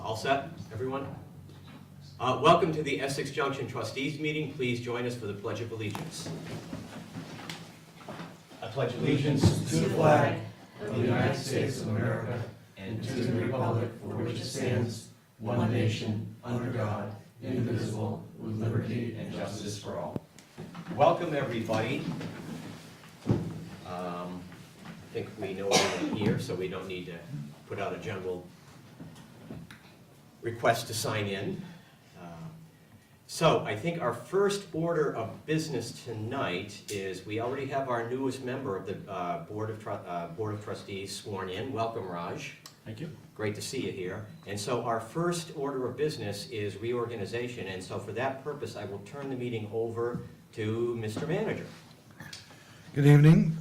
All set, everyone? Welcome to the Essex Junction Trustees meeting. Please join us for the Pledge of Allegiance. I pledge allegiance To the flag of the United States of America and to the republic for which it stands, one nation, under God, indivisible, with liberty and justice for all. Welcome, everybody. I think we know everyone here, so we don't need to put out a general request to sign in. So I think our first order of business tonight is we already have our newest member of the Board of Trustees sworn in. Welcome, Raj. Thank you. Great to see you here. And so our first order of business is reorganization. And so for that purpose, I will turn the meeting over to Mr. Manager. Good evening.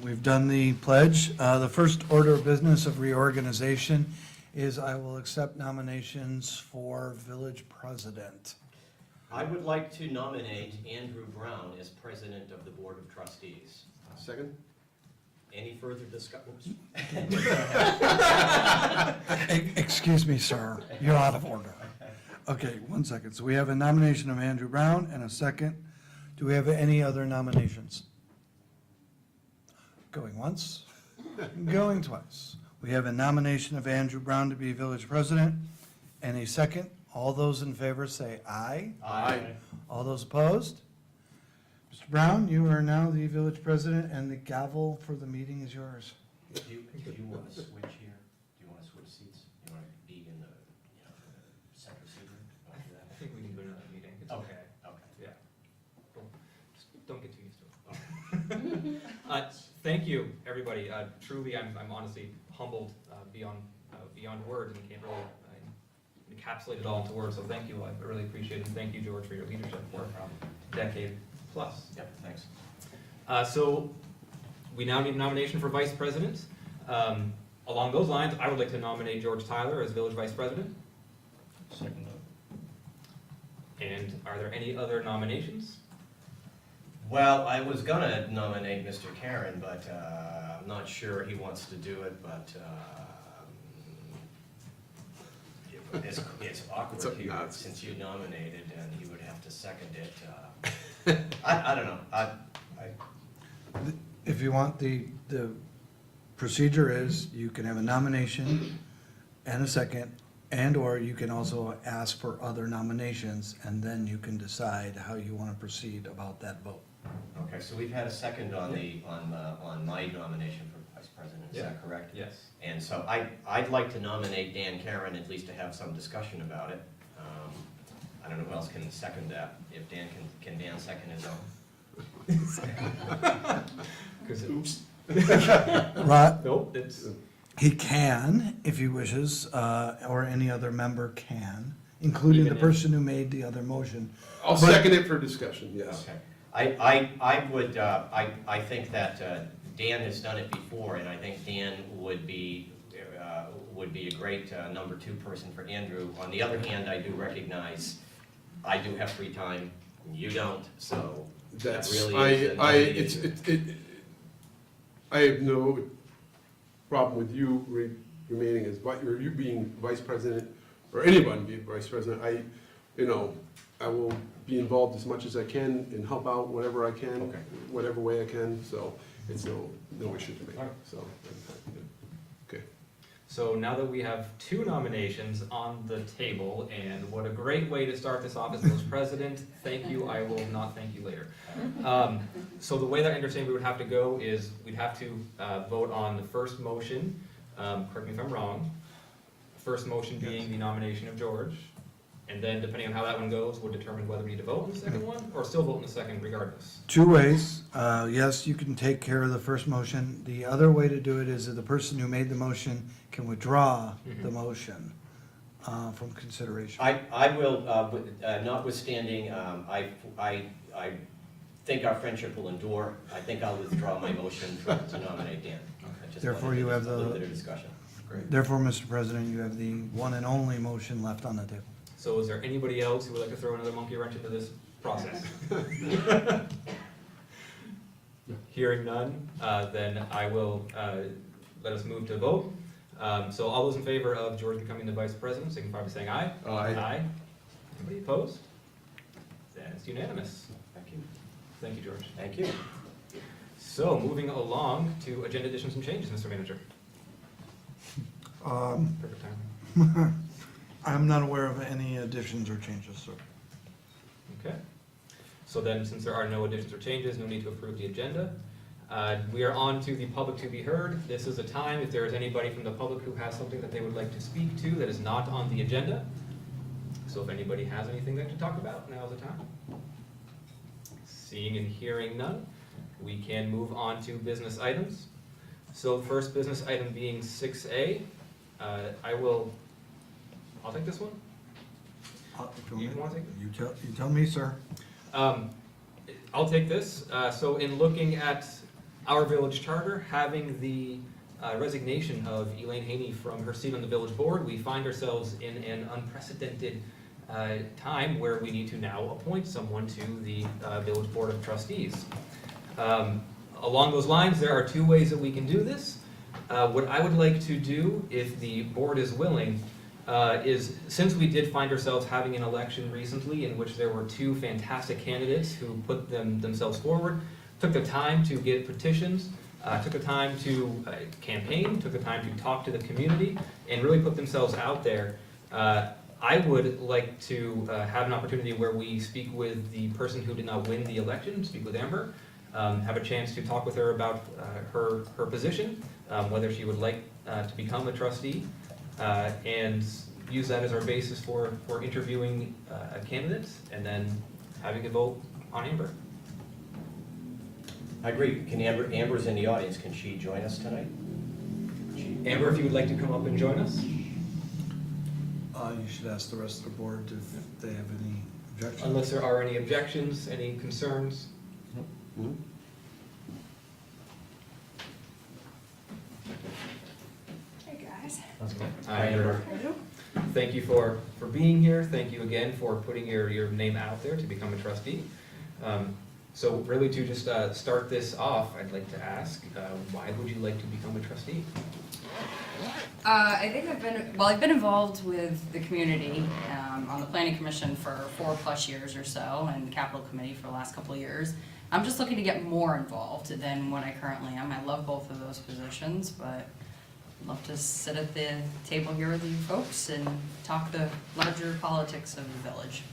We've done the pledge. The first order of business of reorganization is I will accept nominations for village president. I would like to nominate Andrew Brown as president of the Board of Trustees. Second? Any further discussion? Excuse me, sir. You're out of order. Okay, 1 second. So we have a nomination of Andrew Brown and a second. Do we have any other nominations? Going once, going twice. We have a nomination of Andrew Brown to be village president and a second. All those in favor say aye. Aye. All those opposed? Mr. Brown, you are now the village president and the gavel for the meeting is yours. Do you want to switch here? Do you want to switch seats? You want to be in the, the center seat? I think we can do another meeting. It's okay. Okay. Yeah. Don't get too used to it. Thank you, everybody. Truly, I'm honestly humbled beyond words and can't really encapsulate it all into words. So thank you. I really appreciate it. And thank you, George, for your leadership for a decade plus. Yep, thanks. So we now need a nomination for vice president. Along those lines, I would like to nominate George Tyler as village vice president. Second. And are there any other nominations? Well, I was gonna nominate Mr. Karen, but I'm not sure he wants to do it, but it's awkward here since you nominated and he would have to second it. I don't know. If you want, the procedure is you can have a nomination and a second, and/or you can also ask for other nominations, and then you can decide how you want to proceed about that vote. Okay, so we've had a second on my nomination for vice president, is that correct? Yes. And so I'd like to nominate Dan Karen, at least to have some discussion about it. I don't know who else can second that. If Dan can Dan second his own? Oops. Right, Nope, it's, he can, if he wishes, or any other member can, including the Even if- person who made the other motion. I'll second it for discussion, yes. Okay. I think that Dan has done it before, and I think Dan would be a great number two person for Andrew. On the other hand, I do recognize I do have free time, you don't, so that That's, really is. I have no problem with you remaining as, you being vice president, or anyone being vice president. I will be involved as much as I can and help out whatever I can, Okay. whatever way I can, so it's no issue to me, so. Okay. so now that we have two nominations on the table, and what a great way to start this off as village president. Thank you, I will not thank you later. So the way that I understand we would have to go is we'd have to vote on the first motion, correct me if I'm wrong, first motion being the nomination of George, and then depending on how that one goes, we'll determine whether we need to vote on the second one, or still vote on the second regardless. Two ways. Yes, you can take care of the first motion. The other way to do it is that the person who made the motion can withdraw the motion from consideration. I will, notwithstanding, I think our friendship will endure. I think I'll withdraw my motion to nominate Dan. I just Therefore, wanted you have a little the- bit of discussion. Great. Therefore, Mr. President, you have the one and only motion left on the table. So is there anybody else who would like to throw another monkey wrench into this process? Hearing none, then I will let us move to vote. So all those in favor of George becoming the vice president, signify by saying aye. Aye. Anybody opposed? That's unanimous. Thank you. Thank you, George. Thank you. So moving along to agenda additions and changes, Mr. Manager. Perfect time. I'm not aware of any additions or changes, sir. Okay. So then, since there are no additions or changes, no need to approve the agenda. We are on to the public to be heard. This is a time, if there is anybody from the public who has something that they would like to speak to that is not on the agenda. So if anybody has anything they to talk about, now is the time. Seeing and hearing none, we can move on to business items. So the first business item being 6A. I'll take this one. You want to take it? You tell me, sir. I'll take this. So in looking at our village charter, having the resignation of Elaine Haney from her seat on the village board, we find ourselves in an unprecedented time where we need to now appoint someone to the village board of trustees. Along those lines, there are two ways that we can do this. What I would like to do, if the board is willing, is since we did find ourselves having an election recently in which there were two fantastic candidates who put themselves forward, took the time to get petitions, took the time to campaign, took the time to talk to the community, and really put themselves out there. I would like to have an opportunity where we speak with the person who did not win the election, speak with Amber, have a chance to talk with her about her position, whether she would like to become a trustee, and use that as our basis for interviewing a candidate and then having a vote on Amber. I agree. Can Amber's in the audience, can she join us tonight? Amber, if you would like to come up and join us? You should ask the rest of the board if they have any objections. Unless there are any objections, any concerns? Hmm? Hey, guys. Hi, Amber. Thank you for being here. Thank you again for putting your name out there to become a trustee. So really to just start this off, I'd like to ask, why would you like to become a trustee? I think I've been involved with the community on the planning commission for 4+ years or so, and the capital committee for the last couple of years. I'm just looking to get more involved than what I currently am. I love both of those positions, but I'd love to sit at the table here with you folks and talk the larger politics of the village.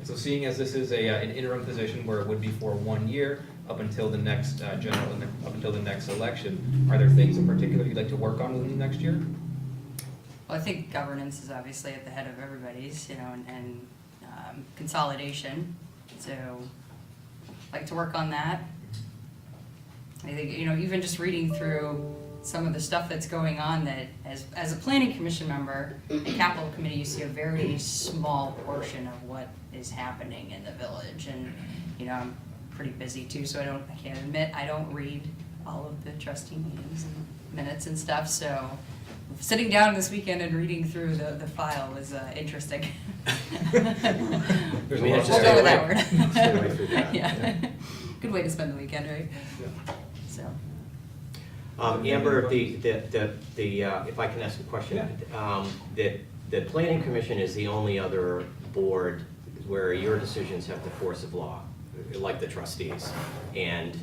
So seeing as this is an interim position where it would be for 1 year up until the next up until the next election, are there things in particular you'd like to work on within the next year? Well, I think governance is obviously at the head of everybody's, and consolidation. So I'd like to work on that. I think, even just reading through some of the stuff that's going on, that as a planning commission member, the capital committee, you see a very small portion of what is happening in the village. And, I'm pretty busy too, so I can't admit I don't read all of the trustee meetings and minutes and stuff. So sitting down this weekend and reading through the file was interesting. There's a We lot have of to We'll go with stay that away. word. Stay away from that. Yeah. Good way to spend the weekend, right? So. Amber, if I can ask a question, the planning commission is the only other board where your decisions have the force of law, like the trustees. And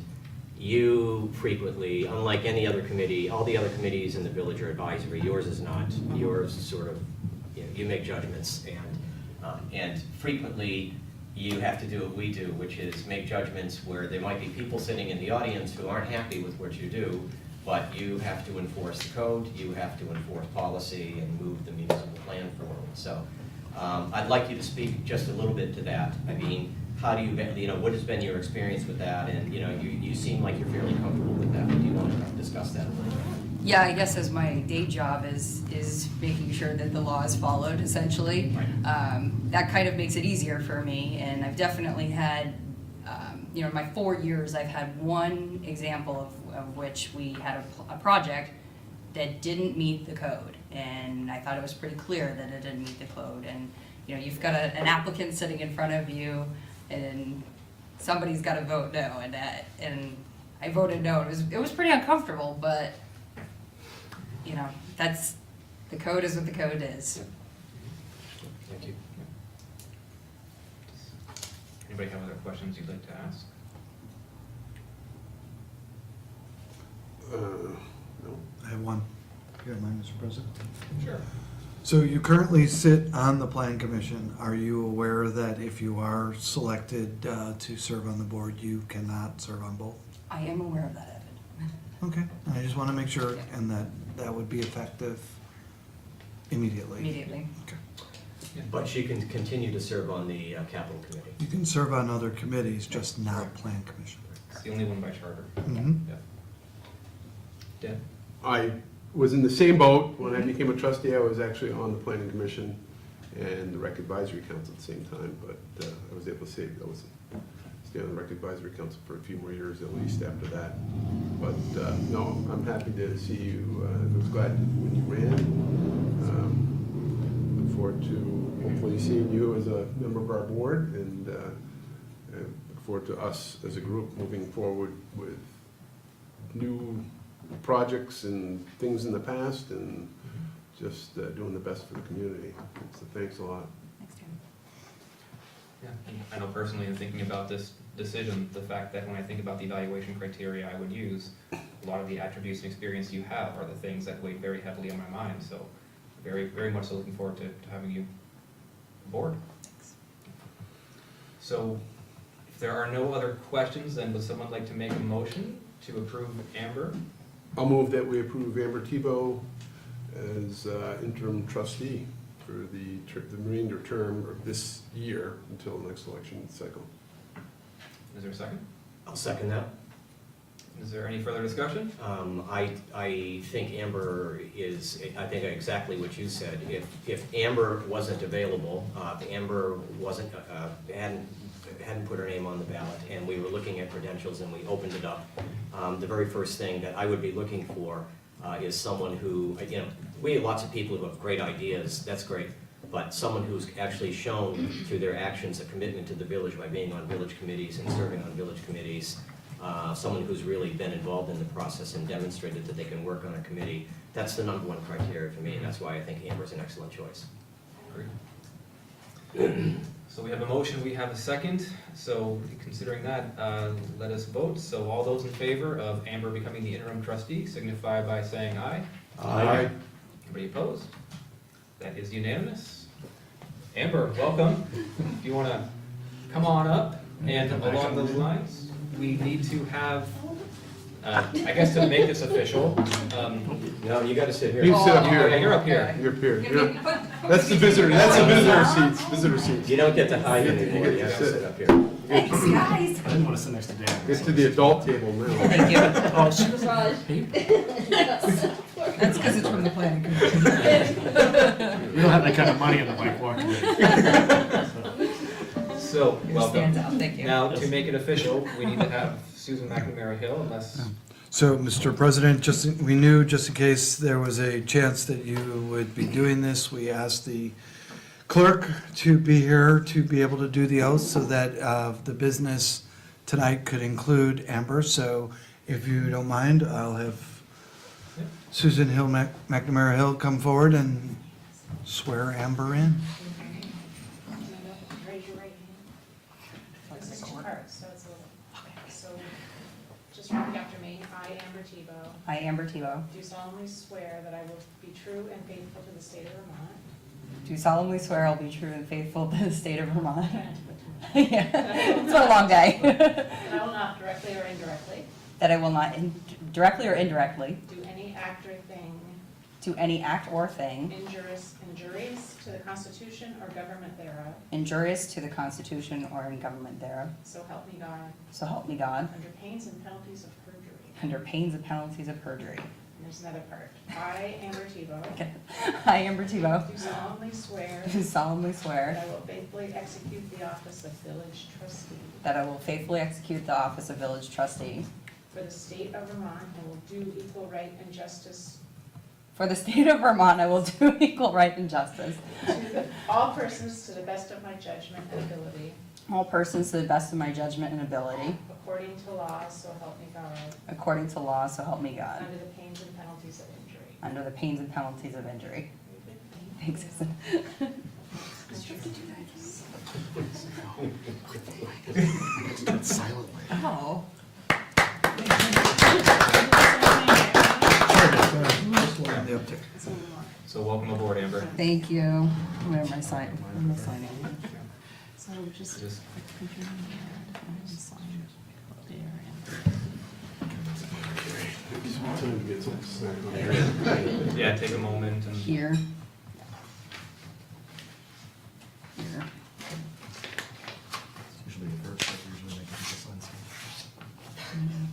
you frequently, unlike any other committee, all the other committees in the village are advisory, yours is not. Yours sort of, you make judgments, and frequently you have to do what we do, which is make judgments where there might be people sitting in the audience who aren't happy with what you do, but you have to enforce the code, you have to enforce policy and move the municipal plan forward. So I'd like you to speak just a little bit to that. I mean, how do you, what has been your experience with that? And, you seem like you're fairly comfortable with that. Do you want to discuss that a little bit? Yeah, I guess as my day job is making sure that the law is followed, essentially. Right. That kind of makes it easier for me, and I've definitely had, in my 4 years, I've had one example of which we had a project that didn't meet the code, and I thought it was pretty clear that it didn't meet the code. And you've got an applicant sitting in front of you, and somebody's got to vote no, and I voted no. It was pretty uncomfortable, but you know, that's, the code is what the code is. Thank you. Anybody have other questions you'd like to ask? No. I have one. You don't mind, Mr. President? Sure. So you currently sit on the Plan Commission. Are you aware that if you are selected to serve on the board, you cannot serve on both? I am aware of that, Evan. Okay, I just want to make sure, and that would be effective immediately. Immediately. Okay. But she can continue to serve on the capital committee. You can serve on other committees, just not Plan Commission. It's the only one by charter. Mhm. Yeah. Dan? I was in the same boat. When I became a trustee, I was actually on the planning commission and the rec advisory council at the same time, but I was able to stay on the rec advisory council for a few more years at least after that. But no, I'm happy to see you. I was glad when you ran. Look forward to hopefully seeing you as a member of our board, and look forward to us as a group moving forward with new projects and things in the past, and just doing the best for the community. So thanks a lot. Thanks, Tim. Yeah, and I know personally in thinking about this decision, the fact that when I think about the evaluation criteria I would use, a lot of the attributes and experience you have are the things that weigh very heavily on my mind, so very, very much so looking forward to having you aboard. Thanks. So, if there are no other questions, then would someone like to make a motion to approve Amber? I'll move that we approve Amber Tebow as interim trustee for the remainder term of this year until the next election cycle. Is there a second? I'll second that. Is there any further discussion? I think Amber is, I think exactly what you said. If Amber wasn't available, if Amber wasn't, hadn't put her name on the ballot, and we were looking at credentials and we opened it up, the very first thing that I would be looking for is someone who, you know, we have lots of people who have great ideas, that's great, but someone who's actually shown through their actions a commitment to the village by being on village committees and serving on village committees, someone who's really been involved in the process and demonstrated that they can work on a committee. That's the number one criteria for me, and that's why I think Amber's an excellent choice. Agreed. So we have a motion, we have a second, so considering that, let us vote. So all those in favor of Amber becoming the interim trustee signify by saying aye. Aye. Anybody opposed? That is unanimous. Amber, welcome. If you want to come on up, and along those lines, we need to have, I guess to make this official, No, you gotta sit here. You sit up yeah, here. you're up here. You're up here. That's the visitor seats, visitor seats. You don't get to hide anymore, you have to sit up here. Thanks, guys. I didn't want to sit next to Dan. Get to the adult table now. Thank you. Oh, she was That's because it's from the planning commission. We don't have that kind of money in the bike walk committee. So, Yours welcome. stands out, thank you. Now, to make it official, we need to have Susan McNamara Hill, unless, So, Mr. President, we knew just in case there was a chance that you would be doing this, we asked the clerk to be here to be able to do the oath so that the business tonight could include Amber. So if you don't mind, I'll have Susan Hill, McNamara Hill come forward and swear Amber in. Raise your right hand. This is two cards, so it's a little, so just repeat after me. I, Amber Tebow, I, Amber Tebow, do solemnly swear that I will be true and faithful to the state of Vermont. do solemnly swear I'll be true and faithful to the state of Vermont. Yeah, it's been a long day. That I will not directly or indirectly That I will not directly or indirectly do any act or thing do any act or thing injurious to the Constitution or government thereof, injurious to the Constitution or in government thereof. so help me God, So help me God, under pains and penalties of perjury. under pains and penalties of perjury. And there's another part. I, Amber Tebow, Okay. I, Amber Tebow, do solemnly swear do solemnly that swear I will faithfully execute the office of village trustee that I will faithfully execute the office of village trustee for the state of Vermont and will do equal right and justice for the state of Vermont. I will do equal right and justice. to all persons to the best of my judgment and ability, All persons to the best of my judgment and ability, according to law, so help me God, according to law, so help me God, under the pains and penalties of injury. under the pains and penalties of injury. Thanks. Silently. Oh. The uptick. So welcome aboard, Amber. Thank you. Where am I signing? Where am I signing? So just Just put your name here and sign there Time to get some snack. yeah, take a moment and Here. Here. Usually the first, like, usually make people sign something.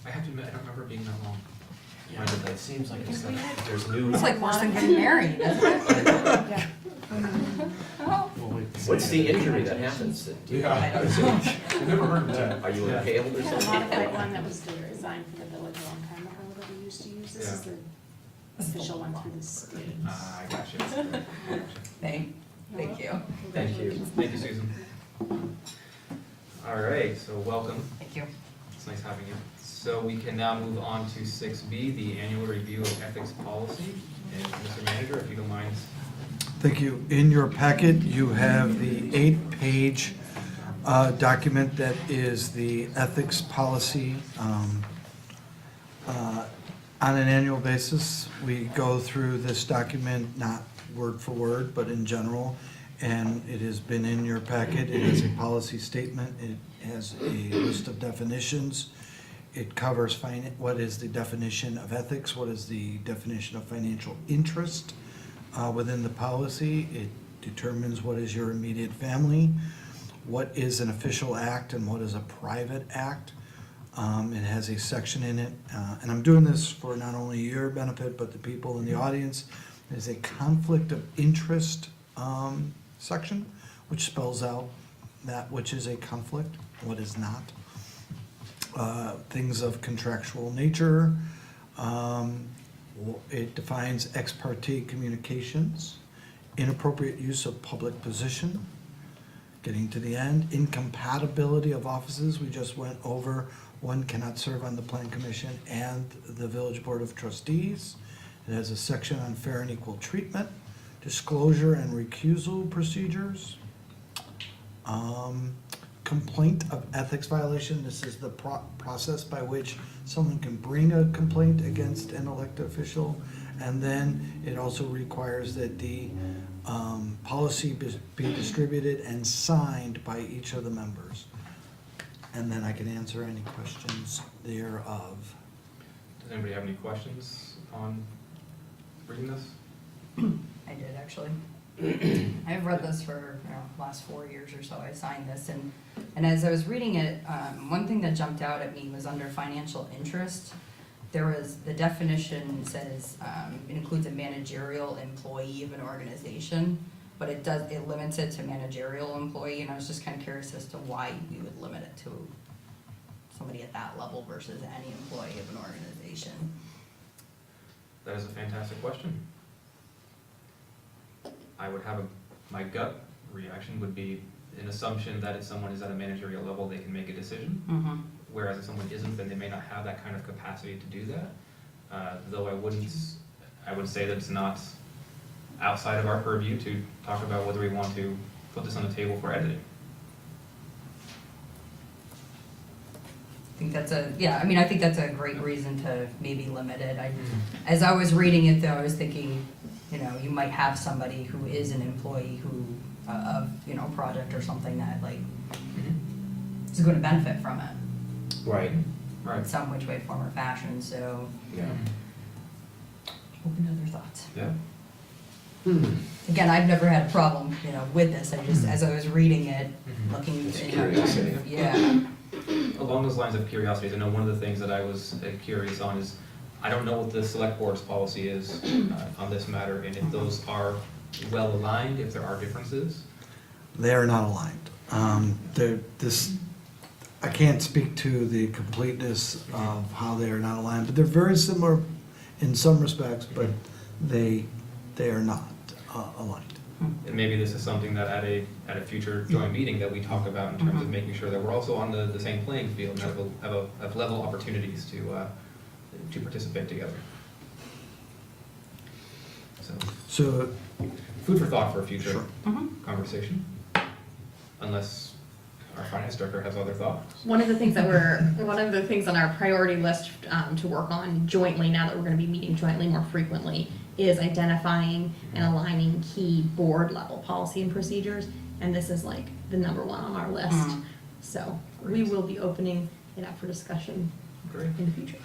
I have to admit, I don't remember being that long. Yeah, it seems like it's, there's new. It's like worse than getting married, isn't it? Yeah. Oh. Well, wait. What's the injury that happens? Do you- I never heard of that. Are you impaled or We had a something? modified one that was designed for the village a long time ago that we used to use. This is the official one through the state. I got you. Thank you. Thank you. Thank you, Susan. All right, so welcome. Thank you. It's nice having you. So we can now move on to 6B, the annual review of ethics policy. And Mr. Manager, if you don't mind. Thank you. In your packet, you have the 8-page document that is the ethics policy. On an annual basis, we go through this document, not word for word, but in general, and it has been in your packet. It has a policy statement. It has a list of definitions. It covers what is the definition of ethics, what is the definition of financial interest within the policy. It determines what is your immediate family, what is an official act and what is a private act. It has a section in it, and I'm doing this for not only your benefit, but the people in the audience. There's a conflict of interest section, which spells out that which is a conflict, what is not. Things of contractual nature. It defines ex parte communications, inappropriate use of public position, getting to the end, incompatibility of offices. We just went over one cannot serve on the Plan Commission and the Village Board of Trustees. It has a section on fair and equal treatment, disclosure and recusal procedures. Complaint of ethics violation. This is the process by which someone can bring a complaint against an elected official. And then it also requires that the policy be distributed and signed by each of the members. And then I can answer any questions thereof. Does anybody have any questions on reading this? I did, actually. I've read this for, last 4 years or so. I signed this, and as I was reading it, one thing that jumped out at me was under financial interest. There was, the definition says, it includes a managerial employee of an organization, but it limits it to managerial employee, and I was just kind of curious as to why we would limit it to somebody at that level versus any employee of an organization. That is a fantastic question. I would have my gut reaction would be an assumption that if someone is at a managerial level, they can make a decision. Mm-hmm. Whereas if someone isn't, then they may not have that kind of capacity to do that. Though I would say that it's not outside of our purview to talk about whether we want to put this on the table for editing. I think that's I think that's a great reason to maybe limit it. As I was reading it though, I was thinking, you might have somebody who is an employee who, of, project or something that is going to benefit from it Right, in Right. some which way, form, or fashion, so yeah. open to other thoughts. Yeah. Again, I've never had a problem, with this. I just, as I was reading it, Mhm. looking, It's curiosity. yeah. Along those lines of curiosities, I know one of the things that I was curious on is, I don't know what the select board's policy is on this matter, and if those are well aligned, if there are differences. They are not aligned. I can't speak to the completeness of how they are not aligned, but they're very similar in some respects, but they are not aligned. And maybe this is something that at a future joint meeting that we talk about in terms of making sure that we're also on the same playing field and have level opportunities to participate together. So, Food for thought for a future Sure. conversation, unless our finance director has other thoughts. One of the things on our priority list to work on jointly, now that we're gonna be meeting jointly more frequently, is identifying and aligning key board level policy and procedures. And this is like the number one on our list. So we will be opening it up for discussion Great. in the future.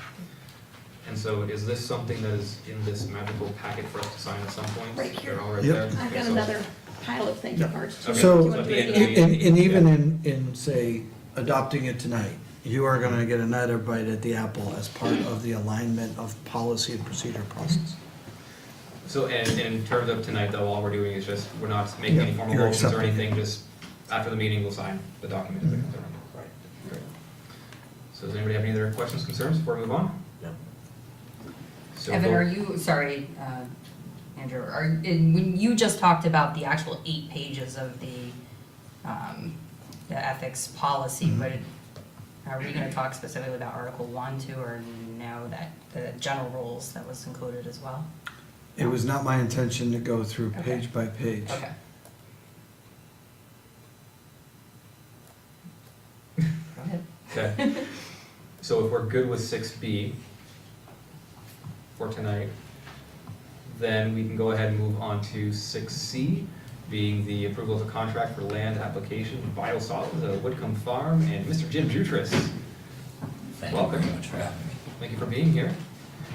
And so is this something that is in this magical packet for us to sign at some point? Right here. They're all right Yep. there? I've Okay, got so- another pile of thank you cards too. Okay. So, Do you want to do it at the again? end of and even in, say, adopting it tonight, you are gonna get another bite at the apple as part of the alignment of policy and procedure process. So, and in terms of tonight, though, all we're doing is just, we're not making any Yeah, formal you're motions or accepting it. anything, just after the meeting, we'll sign the document. Mhm. Right, great. So does anybody have any other questions, concerns before we move on? No. So Evan, vote- are you, sorry, Andrew, when you just talked about the actual 8 pages of the ethics policy, but are we gonna talk specifically about Article 1, 2, or no, that the general rules that was included as well? It was not my intention to go through Okay. page by page. Okay. Go ahead. Okay, so if we're good with 6B for tonight, then we can go ahead and move on to 6C, being the approval of a contract for land application biosolids at Whitcomb Farm, and Mr. Jim Jutras. Thank you Welcome. very much for having me. Thank you for being here.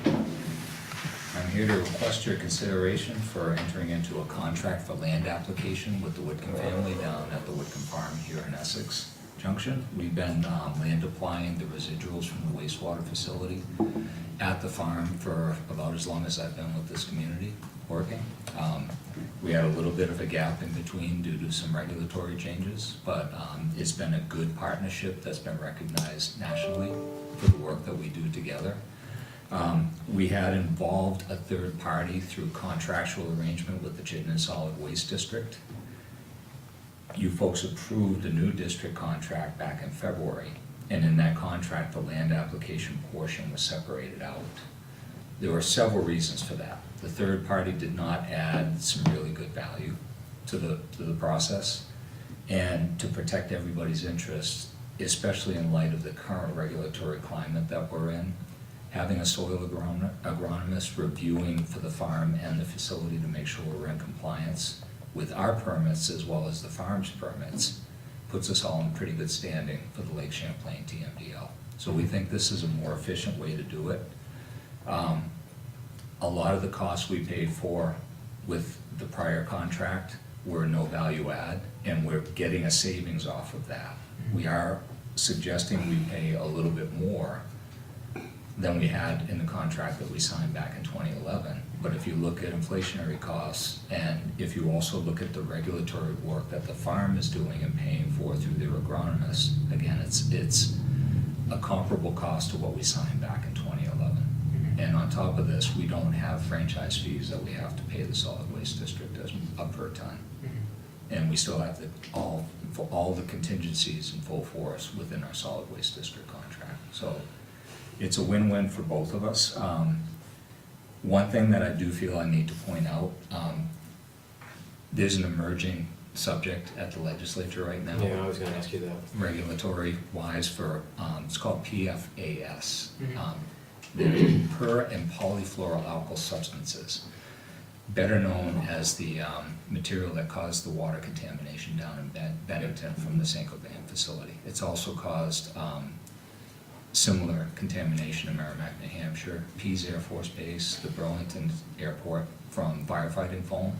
I'm here to request your consideration for entering into a contract for land application with the Whitcomb family down at the Whitcomb Farm here in Essex, Junction. We've been land applying the residuals from the wastewater facility at the farm for about as long as I've been with this community working. We had a little bit of a gap in between due to some regulatory changes, but it's been a good partnership that's been recognized nationally for the work that we do together. We had involved a third party through contractual arrangement with the Chittenden Solid Waste District. You folks approved a new district contract back in February, and in that contract, the land application portion was separated out. There were several reasons for that. The third party did not add some really good value to the process, and to protect everybody's interests, especially in light of the current regulatory climate that we're in, having a soil agronomist reviewing for the farm and the facility to make sure we're in compliance with our permits as well as the farm's permits, puts us all in pretty good standing for the Lake Champlain TMDL. So we think this is a more efficient way to do it. A lot of the costs we paid for with the prior contract were no value add, and we're getting a savings off of that. We are suggesting we pay a little bit more than we had in the contract that we signed back in 2011. But if you look at inflationary costs, and if you also look at the regulatory work that the farm is doing and paying for through their agronomists, again, it's a comparable cost to what we signed back in 2011. And on top of this, we don't have franchise fees that we have to pay the solid waste district as a per ton. And we still have all the contingencies in full force within our solid waste district contract. So it's a win-win for both of us. One thing that I do feel I need to point out, there's an emerging subject at the legislature right now. Yeah, I was gonna ask you that. Regulatory wise for, it's called PFAS. Mhm. They're per and polyfluoroalkyl substances, better known as the material that caused the water contamination down in Bennington from the Saint-Gobain facility. It's also caused similar contamination in Merrimack, New Hampshire, Pease Air Force Base, the Burlington Airport from firefighting foam.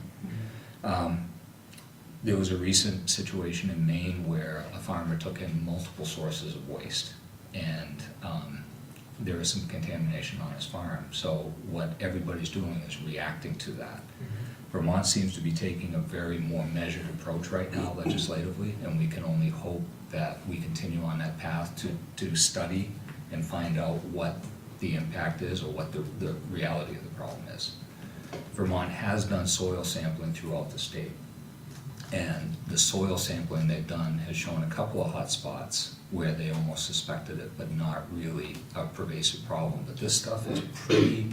There was a recent situation in Maine where a farmer took in multiple sources of waste, and there was some contamination on his farm. So what everybody's doing is reacting to that. Vermont seems to be taking a very more measured approach right now legislatively, and we can only hope that we continue on that path to study and find out what the impact is or what the reality of the problem is. Vermont has done soil sampling throughout the state, and the soil sampling they've done has shown a couple of hot spots where they almost suspected it, but not really a pervasive problem. But this stuff is pretty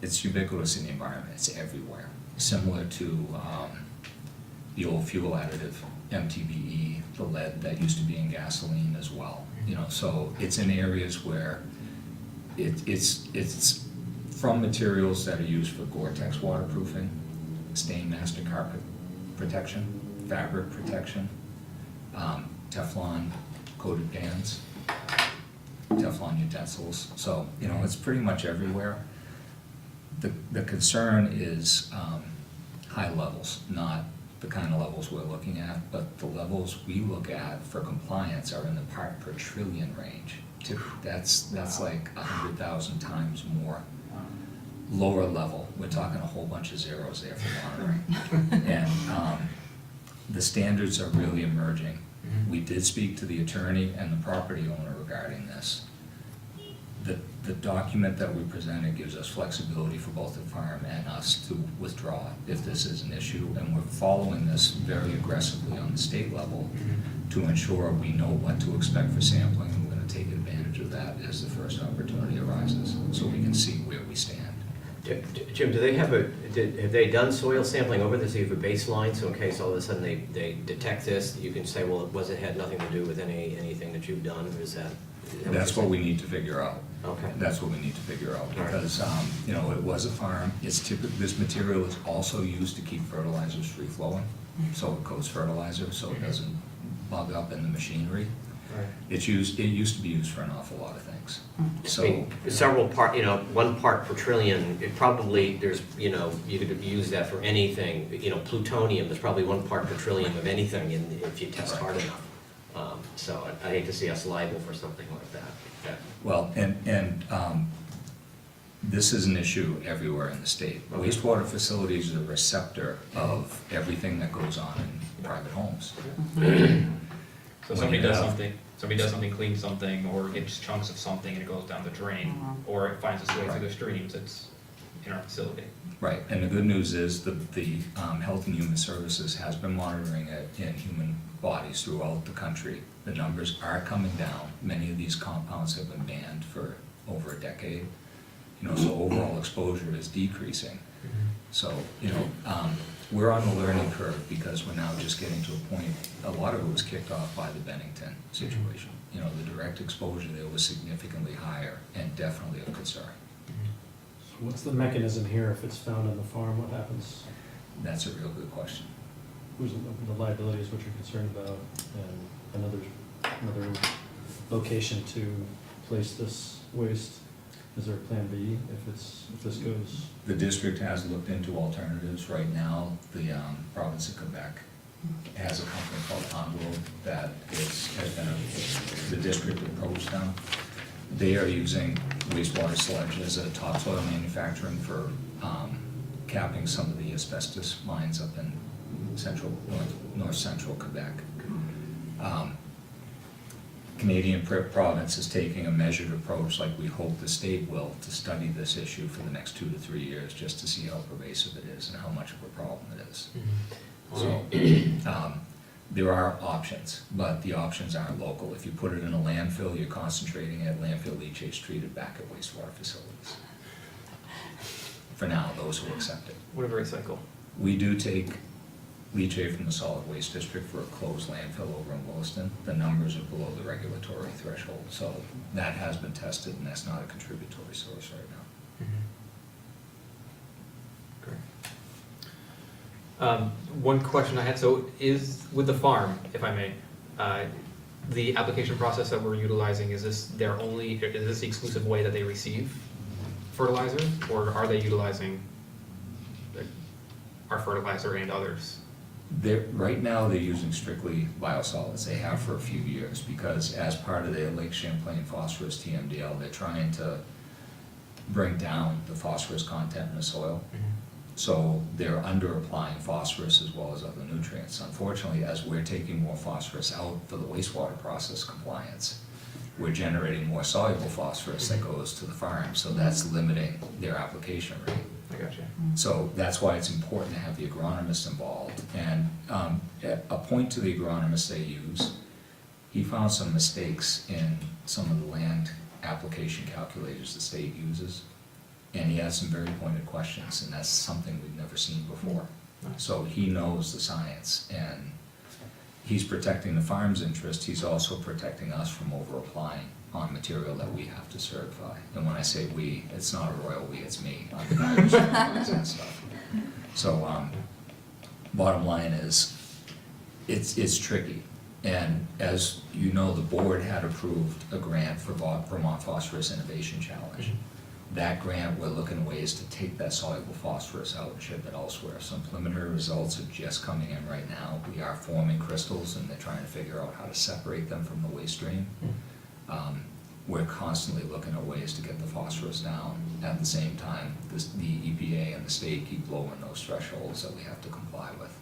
it's ubiquitous in the environment, it's everywhere. Similar to the old fuel additive, MTBE, the lead that used to be in gasoline as well. You know, so it's in areas where it's from materials that are used for Gore-Tex waterproofing, Stainmaster carpet protection, fabric protection, Teflon coated pans, Teflon utensils. So, you know, it's pretty much everywhere. The concern is high levels, not the kind of levels we're looking at, but the levels we look at for compliance are in the part per trillion range. That's like 100,000 times more lower level. We're talking a whole bunch of zeros there for monitoring. And the standards are really emerging. We did speak to the attorney and the property owner regarding this. The document that we presented gives us flexibility for both the farm and us to withdraw if this is an issue, and we're following this very aggressively on the state level to ensure we know what to expect for sampling, and we're gonna take advantage of that as the first opportunity arises, so we can see where we stand. Jim, do they have have they done soil sampling over this, have a baseline, so in case all of a sudden they detect this, you can say, well, it had nothing to do with anything that you've done, or is that? That's what we need to figure out. Okay. That's what we need to figure out, All right. because, you know, it was a farm, it's this material is also used to keep fertilizers free flowing, so it coats fertilizer, so it doesn't bug up in the machinery. Right. It used to be used for an awful lot of things, I so. mean, several part, 1 part per trillion, it probably, there's, you could use that for anything, plutonium, there's probably 1 part per trillion of anything if you test hard enough. So I hate to see us liable for something like that. Well, and this is an issue everywhere in the state. Okay. Wastewater facilities are a receptor of everything that goes on in private homes. So somebody does something, cleans something, or gets chunks of something and it goes down the drain, or it finds its way through the streams, it's in our facility. Right, and the good news is the Health and Human Services has been monitoring it in human bodies throughout the country. The numbers are coming down. Many of these compounds have been banned for over a decade. So overall exposure is decreasing. So, we're on the learning curve because we're now just getting to a point, a lot of it was kicked off by the Bennington situation. The direct exposure there was significantly higher and definitely of concern. So what's the mechanism here if it's found on the farm, what happens? That's a real good question. Who's the liability is what you're concerned about, and another location to place this waste? Is there a plan B if this goes? The district has looked into alternatives. Right now, the province of Quebec has a company called Envelope that has been, the district approached them. They are using wastewater sludge as a topsoil manufacturing for capping some of the asbestos mines up in north central Quebec. Canadian province is taking a measured approach, like we hope the state will, to study this issue for the next 2 to 3 years, just to see how pervasive it is and how much of a problem it is. So, there are options, but the options aren't local. If you put it in a landfill, you're concentrating at landfill leachate treated back at wastewater facilities. For now, those who accept it. What a great cycle. We do take leachate from the solid waste district for a closed landfill over in Williston. The numbers are below the regulatory threshold, so that has been tested, and that's not a contributory source right now. Great. One question I had, so is, with the farm, if I may, the application process that we're utilizing, is this the exclusive way that they receive fertilizer, or are they utilizing our fertilizer and others? Right now, they're using strictly biosolids. They have for a few years, because as part of their Lake Champlain phosphorus TMDL, they're trying to bring down the phosphorus content in the soil. So they're under applying phosphorus as well as other nutrients. Unfortunately, as we're taking more phosphorus out for the wastewater process compliance, we're generating more soluble phosphorus that goes to the farm, so that's limiting their application rate. I got you. So that's why it's important to have the agronomist involved. And a point to the agronomist they use, he found some mistakes in some of the land application calculators the state uses. And he had some very pointed questions, and that's something we've never seen before. Nice. So he knows the science, and he's protecting the farm's interest, he's also protecting us from over-applying on material that we have to certify. And when I say we, it's not a royal we, it's me. I'm the guy who's certifying that stuff. So, bottom line is, it's tricky. And as you know, the board had approved a grant for Vermont Phosphorus Innovation Challenge. That grant, we're looking at ways to take that soluble phosphorus out and ship it elsewhere. Some preliminary results are just coming in right now. We are forming crystals, and they're trying to figure out how to separate them from the waste stream. We're constantly looking at ways to get the phosphorus down. At the same time, the EPA and the state keep lowering those thresholds that we have to comply with.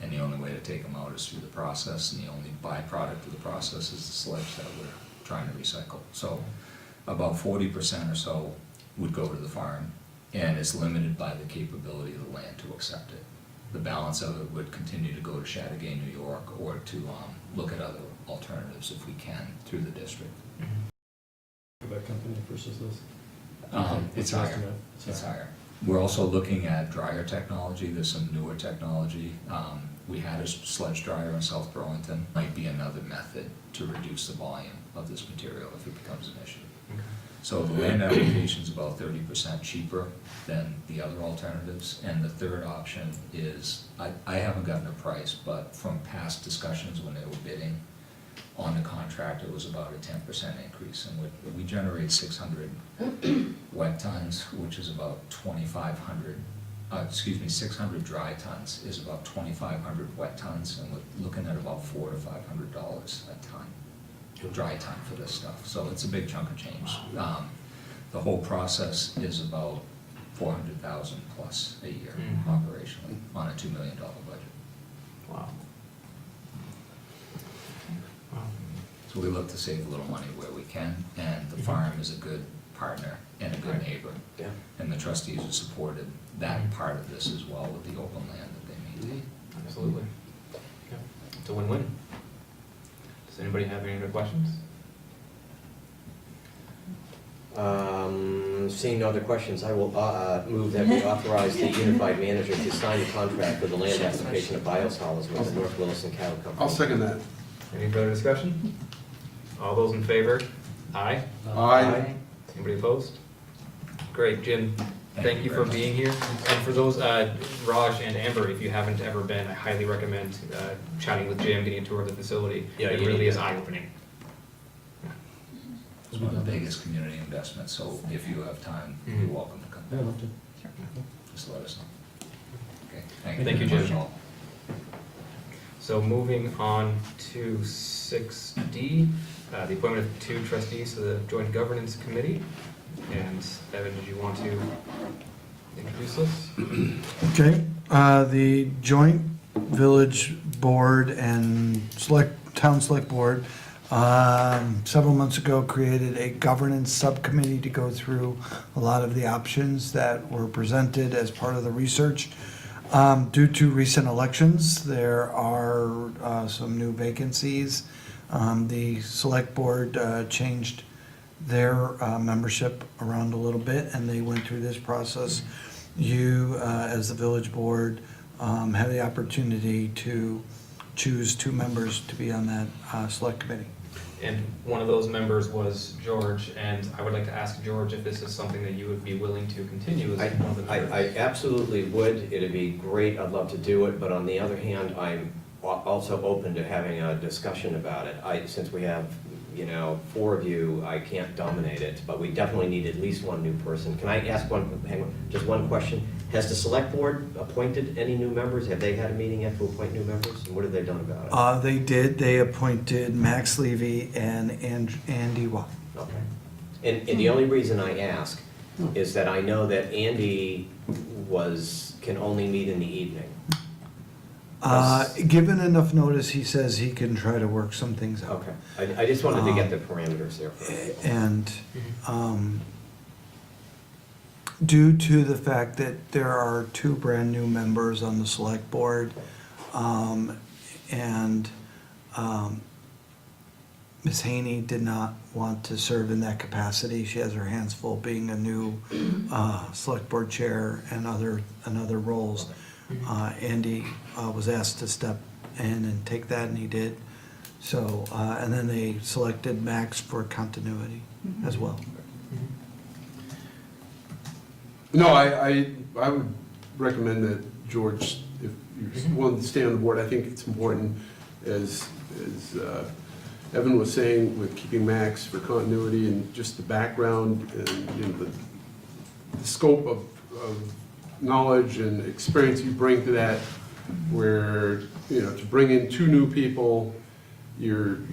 And the only way to take them out is through the process, and the only byproduct of the process is the sludge that we're trying to recycle. So about 40% or so would go to the farm, and it's limited by the capability of the land to accept it. The balance of it would continue to go to Chateaugay, New York, or to look at other alternatives if we can through the district. Quebec company versus this? It's What's your higher. estimate? It's higher. We're also looking at dryer technology. There's some newer technology. We had a sludge dryer in South Burlington. Might be another method to reduce the volume of this material if it becomes an issue. So the land application's about 30% cheaper than the other alternatives. And the third option is, I haven't gotten a price, but from past discussions when they were bidding on the contract, it was about a 10% increase. And we generate 600 wet tons, which is about 2,500, 600 dry tons is about 2,500 wet tons, and we're looking at about $400 to $500 a ton, dry ton for this stuff. So it's a big chunk of change. The whole process is about 400,000 plus a year operationally on a $2 million budget. Wow. Wow. So we look to save a little money where we can, and the farm is a good partner and a good Right. neighbor. Yeah. And the trustees have supported that part of this as well with the open land that they maintain. Absolutely. Yeah. It's a win-win. Does anybody have any other questions? Seeing no other questions, I will move that we authorize the unified manager to sign the contract for the land application of biosolids with the North Williston Cattle Company. I'll second that. Any further discussion? All those in favor? Aye. Aye. Anybody opposed? Great, Jim, thank you for being here. And for those, Raj and Amber, if you haven't ever been, I highly recommend chatting with Jim, getting a tour of the facility. Yeah, It you really need is to. eye-opening. It's one of the biggest community investments, so if you have time, you're Mhm. welcome to come. Yeah, I'd love to. Just let us know. Okay, Thank you, very Jim. much. So moving on to 6D, the appointment of 2 trustees to the Joint Governance Committee. And Evan, did you want to introduce us? Okay, the joint village board and town select board, several months ago created a governance subcommittee to go through a lot of the options that were presented as part of the research. Due to recent elections, there are some new vacancies. The select board changed their membership around a little bit, and they went through this process. You, as the village board, have the opportunity to choose 2 members to be on that select committee. And one of those members was George, and I would like to ask George if this is something that you would be willing to continue as one of the members. I absolutely would. It'd be great. I'd love to do it. But on the other hand, I'm also open to having a discussion about it. Since we have, 4 of you, I can't dominate it, but we definitely need at least one new person. Can I ask just one question? Has the select board appointed any new members? Have they had a meeting yet to appoint new members? And what have they done about it? They did. They appointed Max Levy and Andy Watt. Okay. And the only reason I ask is that I know that Andy can only meet in the evening. Given enough notice, he says he can try to work some things out. Okay. I just wanted to get the parameters there. And due to the fact that there are 2 brand-new members on the select board, and Ms. Haney did not want to serve in that capacity. She has her hands full being a new select board chair and other roles. Andy was asked to step in and take that, and he did. So, and then they selected Max for continuity as well. No, I would recommend that George, if you're willing to stay on the board, I think it's important, as Evan was saying, with keeping Max for continuity and just the background and, you know, the scope of knowledge and experience you bring to that, where, you know, to bring in 2 new people, you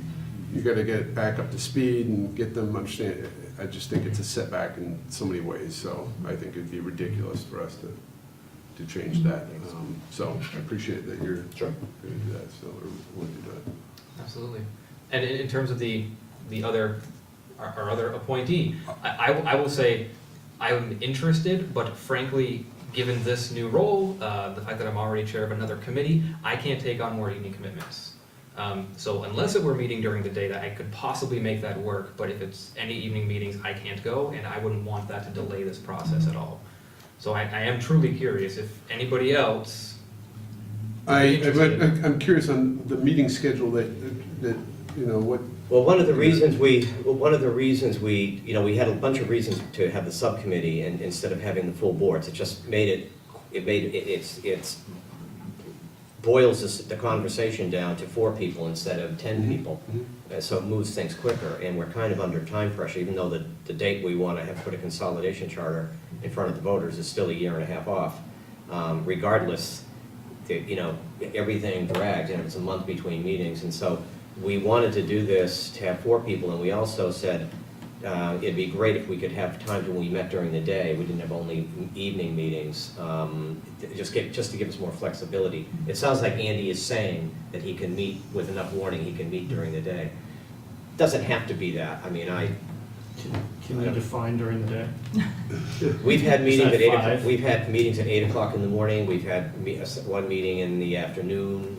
gotta get back up to speed and get them understand. I just think it's a setback in so many ways, so I think it'd be ridiculous for us to change that. So I appreciate that you're Sure. gonna do that, so we're willing to do that. Absolutely. And in terms of the other, our other appointee, I will say, I'm interested, but frankly, given this new role, the fact that I'm already chair of another committee, I can't take on more evening commitments. So unless it were meeting during the day, that I could possibly make that work, but if it's any evening meetings, I can't go, and I wouldn't want that to delay this process at all. So I am truly curious if anybody else. I'm curious on the meeting schedule that, you know, what, Well, one of the reasons we, you know, we had a bunch of reasons to have the subcommittee and instead of having the full boards. It just made it's boils the conversation down to 4 people instead of 10 people. So it moves things quicker, and we're kind of under time pressure, even though the date we want to have put a consolidation charter in front of the voters is still a year and a half off. Regardless, you know, everything drags, and it's a month between meetings, and so we wanted to do this to have 4 people, and we also said it'd be great if we could have times when we met during the day. We didn't have only evening meetings, just to give us more flexibility. It sounds like Andy is saying that he can meet with enough warning, he can meet during the day. Doesn't have to be that. I mean, Can you define during the day? we've had meetings Is at that 8 o'clock. 5? We've had meetings at 8 o'clock in the morning. We've had one meeting in the afternoon.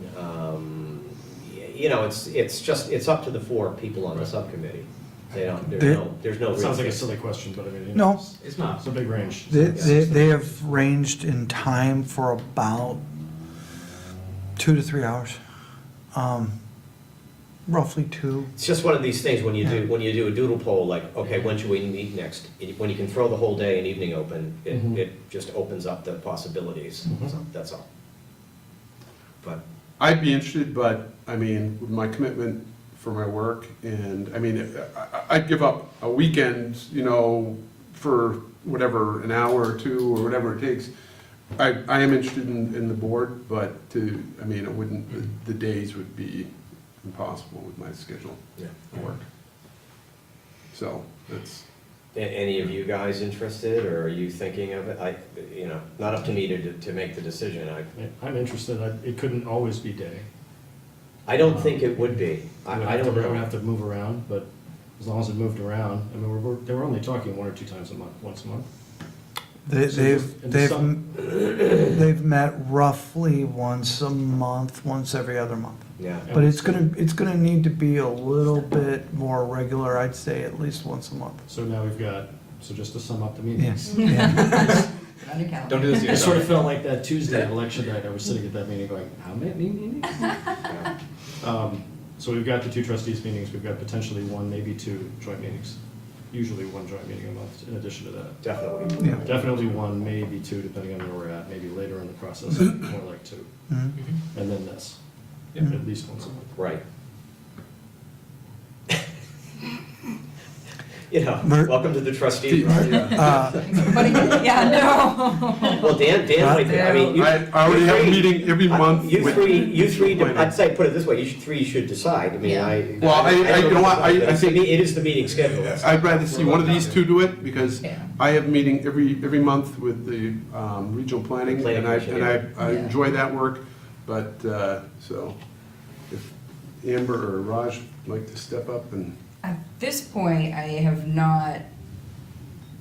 You know, it's up to the 4 people on the subcommittee. There's no. Sounds like a real- silly question, but I mean, you know, No. It's not. it's a big range. They have ranged in time for about 2 to 3 hours. Roughly 2. It's just one of these things when you do a doodle poll, like, okay, when should we meet next? When you can throw the whole day and evening open, Mhm. it just opens up the possibilities. Mhm. So that's all. But I'd be interested, but, I mean, with my commitment for my work, and, I mean, I'd give up a weekend, you know, for whatever, an hour or 2, or whatever it takes. I am interested in the board, but I mean, it wouldn't, the days would be impossible with my schedule yeah. of work. So, that's, Any of you guys interested, or are you thinking of it? Not up to me to make the decision. I'm interested. It couldn't always be day. I don't think it would be. I would I don't have know. to move around, but as long as it moved around, I mean, they were only talking 1 or 2 times a month, once a month. They've met roughly once a month, once every other month. Yeah. But it's gonna need to be a little bit more regular, I'd say at least once a month. So now so just to sum up the meetings. Yes, yeah. On your calendar. Don't do this to It sort of yourself. felt like that Tuesday election night, I was sitting at that meeting going, how many meetings? So we've got the 2 trustees meetings, we've got potentially 1, maybe 2 joint meetings. Usually 1 joint meeting a month in addition to that. Definitely. Yeah. Definitely 1, maybe 2, depending on where we're at, maybe later in the process, more like 2. Mhm. And then this, Yeah. at least once a month. Right. Welcome to the trustees. Yeah, no. Well, Dan, I mean, you. I already have a you meeting every three- month. You with- three, I'd say, put it this way, you should decide. I mean, Well, you know what, I think- It is the meeting schedule. I'd rather see one of these 2 do it, because Yeah. I have a meeting every month with the regional planning, Planning and commission, I yeah. enjoy that work, but, so, if Amber or Raj would like to step up and, At this point, I have not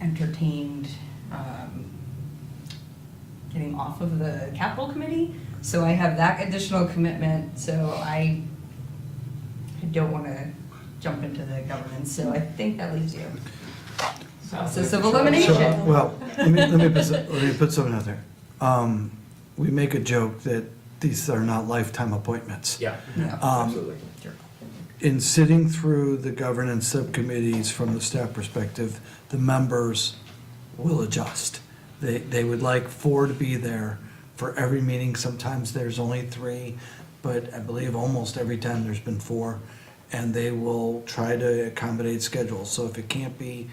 entertained getting off of the capital committee, so I have that additional commitment, so I don't wanna jump into the governance, so I think that leaves you. Sounds Process like of the choice. elimination. So, well, let me put something out there. We make a joke that these are not lifetime appointments. Yeah, Yeah. absolutely. In sitting through the governance subcommittees from the staff perspective, the members will adjust. They would like 4 to be there for every meeting. Sometimes there's only 3, but I believe almost every time there's been 4. And they will try to accommodate schedules. So if it can't be,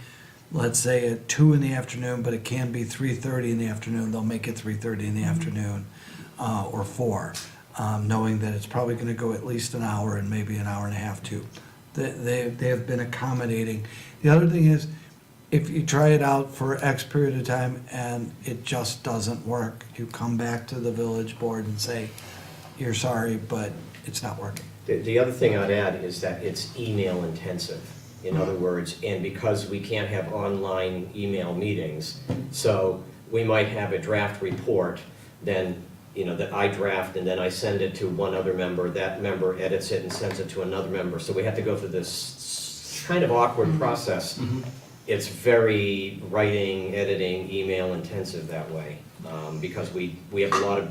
let's say at 2 in the afternoon, but it can be 3:30 in the afternoon, they'll make it 3:30 in the afternoon, or 4. Knowing that it's probably gonna go at least an hour and maybe an hour and a half too. They have been accommodating. The other thing is, if you try it out for X period of time and it just doesn't work, you come back to the village board and say, you're sorry, but it's not working. The other thing I'd add is that it's email intensive. In other words, and because we can't have online email meetings, so we might have a draft report, then, that I draft and then I send it to one other member, that member edits it and sends it to another member, so we have to go through this kind of awkward process. It's very writing, editing, email intensive that way, because we have a lot of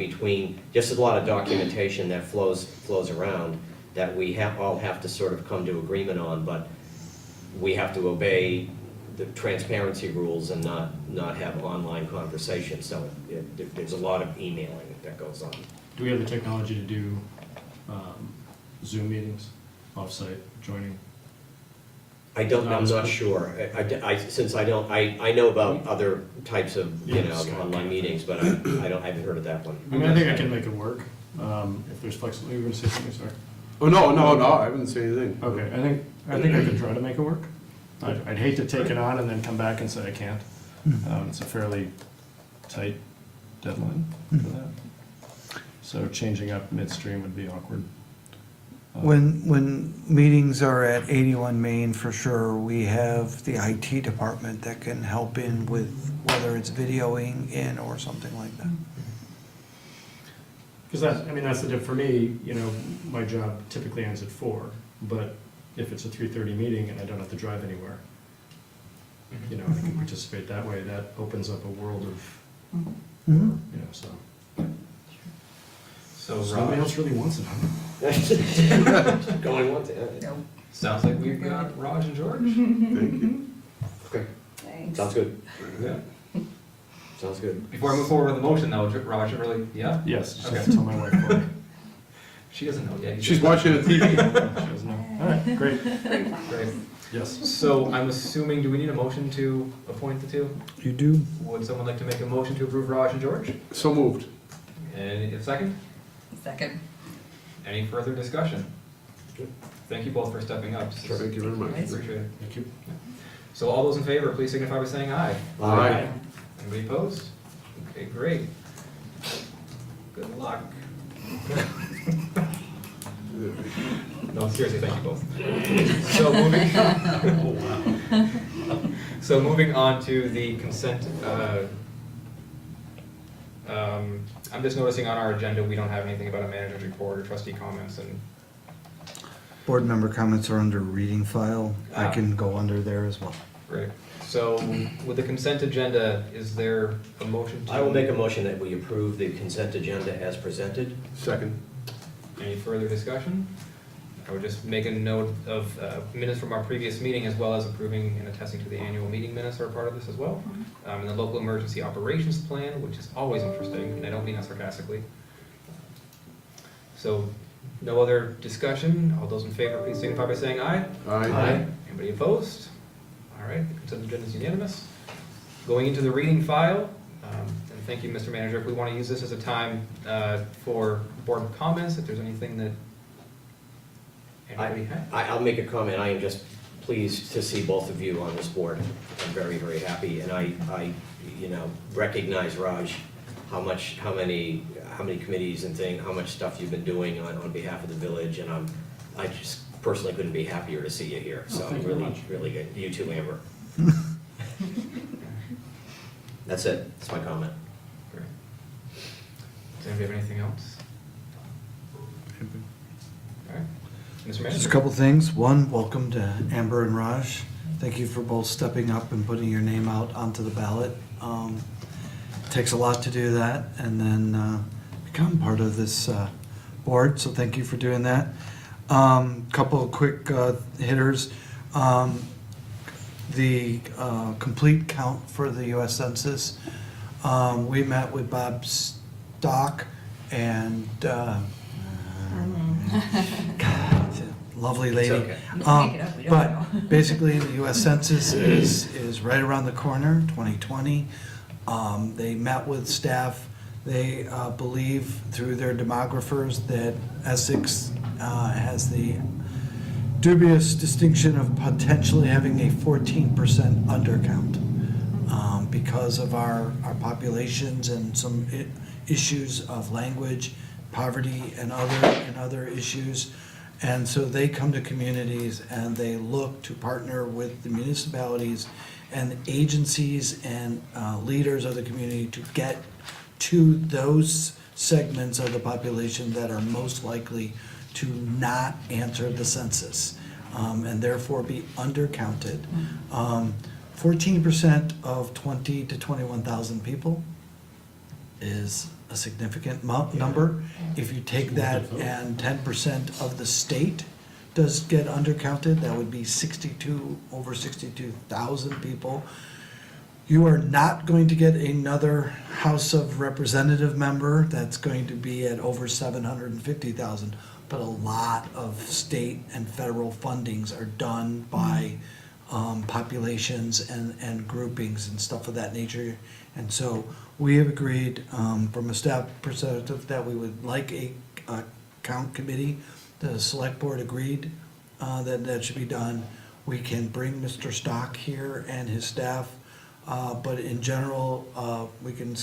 just a lot of documentation that flows around that we all have to sort of come to agreement on, but we have to obey the transparency rules and not have online conversations, so there's a lot of emailing that goes on. Do we have the technology to do Zoom meetings, offsite joining? I'm not sure. I know about other types of, online meetings, but I haven't heard of that one. I mean, I think I can make it work, if there's flexibility. You were gonna say something, sorry? Oh, no, I haven't said anything. Okay, I think I could try to make it work. I'd hate to take it on and then come back and say I can't. It's a fairly tight deadline for that. So changing up midstream would be awkward. When meetings are at 81 Main, for sure, we have the IT department that can help in with whether it's videoing in or something like that. Because that's the for me, my job typically ends at 4, but if it's a 3:30 meeting and I don't have to drive anywhere, I can participate that way, that opens up a world of, Mhm. so. So Somebody Raj, else really wants it, huh? Going once, yeah. No. sounds like we've got Raj and George. Thank you. Okay, Thanks. sounds good. Yeah. Sounds good. Before I move forward with the motion though, Raj, really, yeah? Yes, just have Okay. to tell my wife for me. She doesn't know yet. She's watching the TV. She doesn't know. All right, great, Great. yes. So I'm assuming, do we need a motion to appoint the two? You do? Would someone like to make a motion to approve Raj and George? So moved. And a second? Second. Any further discussion? Thank you both for stepping up. Sure, thank you very much. Appreciate it. Thank you. So all those in favor, please signify by saying aye. Aye. Anybody opposed? Okay, great. Good luck. No, seriously, thank you both. So moving, so moving on to the consent, I'm just noticing on our agenda, we don't have anything about a manager's report or trustee comments, and Board member comments are under reading file. I can go under there as well. great. So with the consent agenda, is there a motion to? I will make a motion that we approve the consent agenda as presented. Second. Any further discussion? I would just make a note of minutes from our previous meeting, as well as approving and attesting to the annual meeting minutes are part of this as well. And the local emergency operations plan, which is always interesting, and I don't mean that sarcastically. So, no other discussion. All those in favor, please signify by saying aye. Aye. Anybody opposed? All right, the consent agenda is unanimous. Going into the reading file, and thank you, Mr. Manager, if we want to use this as a time for board comments, if there's anything that anybody has. I'll make a comment. I am just pleased to see both of you on this board. I'm very, very happy, and I recognize, Raj, how many committees and how much stuff you've been doing on behalf of the village, and I just personally couldn't be happier to see you here. So Thank you very much. really good. You too, Amber. That's it. That's my comment. Great. Does anybody have anything else? All right. Mr. Just a Manager? couple things. One, welcome to Amber and Raj. Thank you for both stepping up and putting your name out onto the ballot. Takes a lot to do that and then become part of this board, so thank you for doing that. Couple of quick hitters. The complete count for the US Census. We met with Bob Stock and lovely lady. It's okay. You can make it up, we don't know. But basically, the US Census is right around the corner, 2020. They met with staff. They believe through their demographers that Essex has the dubious distinction of potentially having a 14% undercount because of our populations and some issues of language, poverty, and other issues. And so they come to communities and they look to partner with the municipalities and agencies and leaders of the community to get to those segments of the population that are most likely to not answer the census and therefore be undercounted. 14% of 20 to 21,000 people is a significant number. If you take that and 10% of the state does get undercounted, that would be over 62,000 people. You are not going to get another House of Representative member that's going to be at over 750,000. But a lot of state and federal fundings are done by populations and groupings and stuff of that nature. And so we have agreed from a staff perspective that we would like a count committee. The select board agreed that that should be done. We can bring Mr. Stock here and his staff, but in general,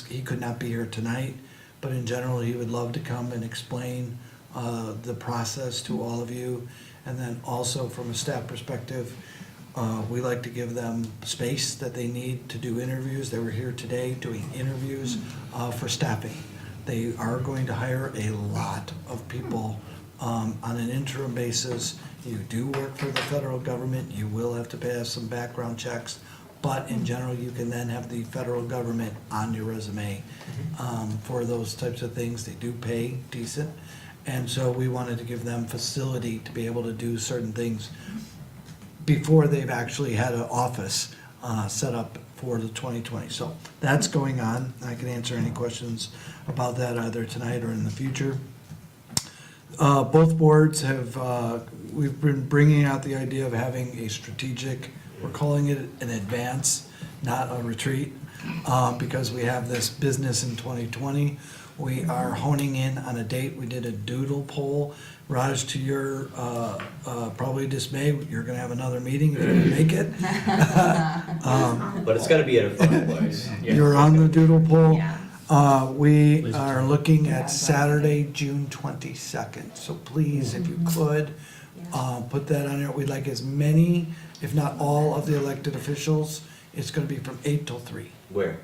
he could not be here tonight, but in general, he would love to come and explain the process to all of you. And then also from a staff perspective, we like to give them space that they need to do interviews. They were here today doing interviews for staffing. They are going to hire a lot of people on an interim basis. You do work for the federal government. You will have to pass some background checks, but in general, you can then have the federal government on your resume for those types of things. They do pay decent. And so we wanted to give them facility to be able to do certain things before they've actually had an office set up for the 2020. So that's going on. I can answer any questions about that either tonight or in the future. Both boards have, we've been bringing out the idea of having a strategic, we're calling it an advance, not a retreat, because we have this business in 2020. We are honing in on a date. We did a doodle poll. Raj, to your probably dismay, you're gonna have another meeting if you can make it. But it's gotta be at a fun place. You're on the doodle poll. Yeah. We are looking at Saturday, June 22nd. So please, if you could, put that on there. We'd like as many, if not all, of the elected officials. It's gonna be from 8 till 3. Where?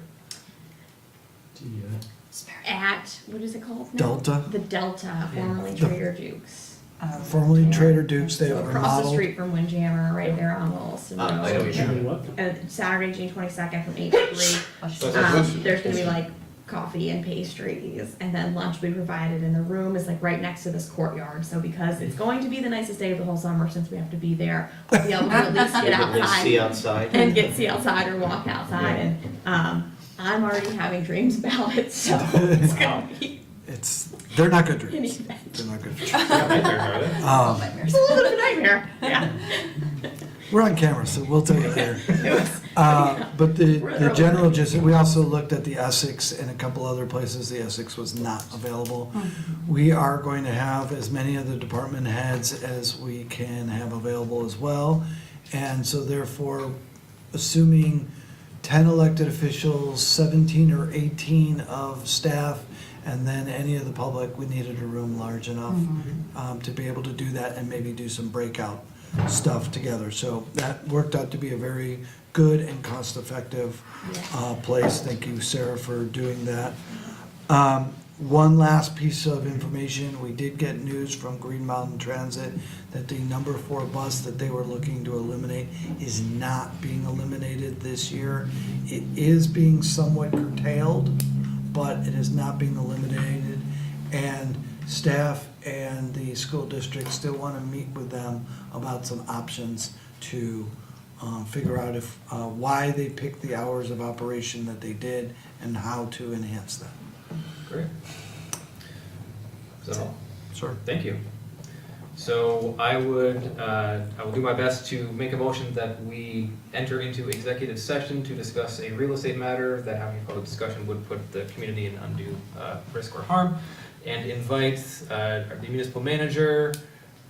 At, what is it called now? Delta, The Delta, formerly Trader Duke's. formerly Trader Duke's, they So have across the remodeled. street from Windjammer, right there on Wilson Road. I know what you're doing. Saturday, June 22nd from 8 to 3. There's gonna be like coffee and pastries, and then lunch will be provided, and the room is like right next to this courtyard. So because it's going to be the nicest day of the whole summer, since we have to be there, we'll be able to at least get At least see outside outside. and see outside or walk outside. And I'm already having dreams about it, so it's gonna be They're not good an dreams. event. They're not good dreams. Yeah, nightmares, are they? It's a little bit of a nightmare, yeah. We're on camera, so we'll tell you later. But the general gist, we also looked at the Essex and a couple other places. The Essex was not available. We are going to have as many of the department heads as we can have available as well. And so therefore, assuming 10 elected officials, 17 or 18 of staff, and then any of the public, we needed a room large enough to be able to do that and maybe do some breakout stuff together. So that worked out to be a very good and cost-effective place. Thank you, Sarah, for doing that. One last piece of information, we did get news from Green Mountain Transit that the number 4 bus that they were looking to eliminate is not being eliminated this year. It is being somewhat curtailed, but it is not being eliminated. And staff and the school district still want to meet with them about some options to figure out if, why they picked the hours of operation that they did and how to enhance them. Great. Is that all? Sir? Thank you. So I will do my best to make a motion that we enter into executive session to discuss a real estate matter that having a public discussion would put the community in undue risk or harm, and invite the municipal manager,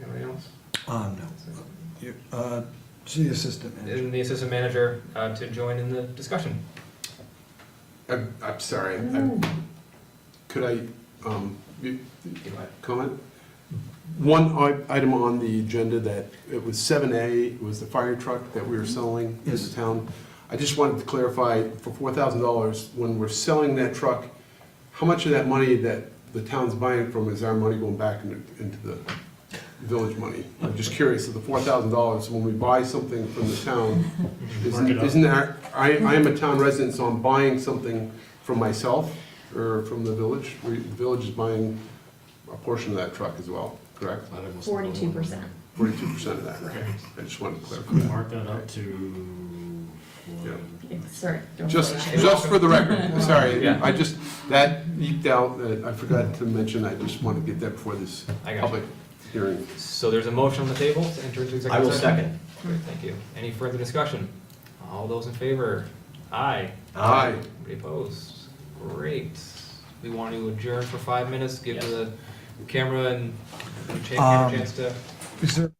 anybody else? No. You, the assistant manager. And the assistant manager to join in the discussion. I'm sorry, could I, comment? One item on the agenda that, it was 7A, it was the fire truck that we were selling in Yes. the town. I just wanted to clarify, for $4,000, when we're selling that truck, how much of that money that the town's buying from is our money going back into the village money? I'm just curious, so the $4,000, when we buy something from the town, isn't that, I am a town resident, so I'm buying something from myself or from the village? The village is buying a portion of that truck as well, correct? 42%. 42% of that. Okay. I just wanted to clarify. Mark that up to. Yeah. Sorry. don't Just worry about it. for the record, sorry, Yeah. I just, that leaked out, I forgot to mention, I just wanted to get that before this I got you. public hearing. So there's a motion on the table to enter into executive session? I will second. Great, thank you. Any further discussion? All those in favor? Aye. Aye. Anybody opposed? Great. We want to adjourn for 5 minutes, give Yes. the camera and camera chance to. Is there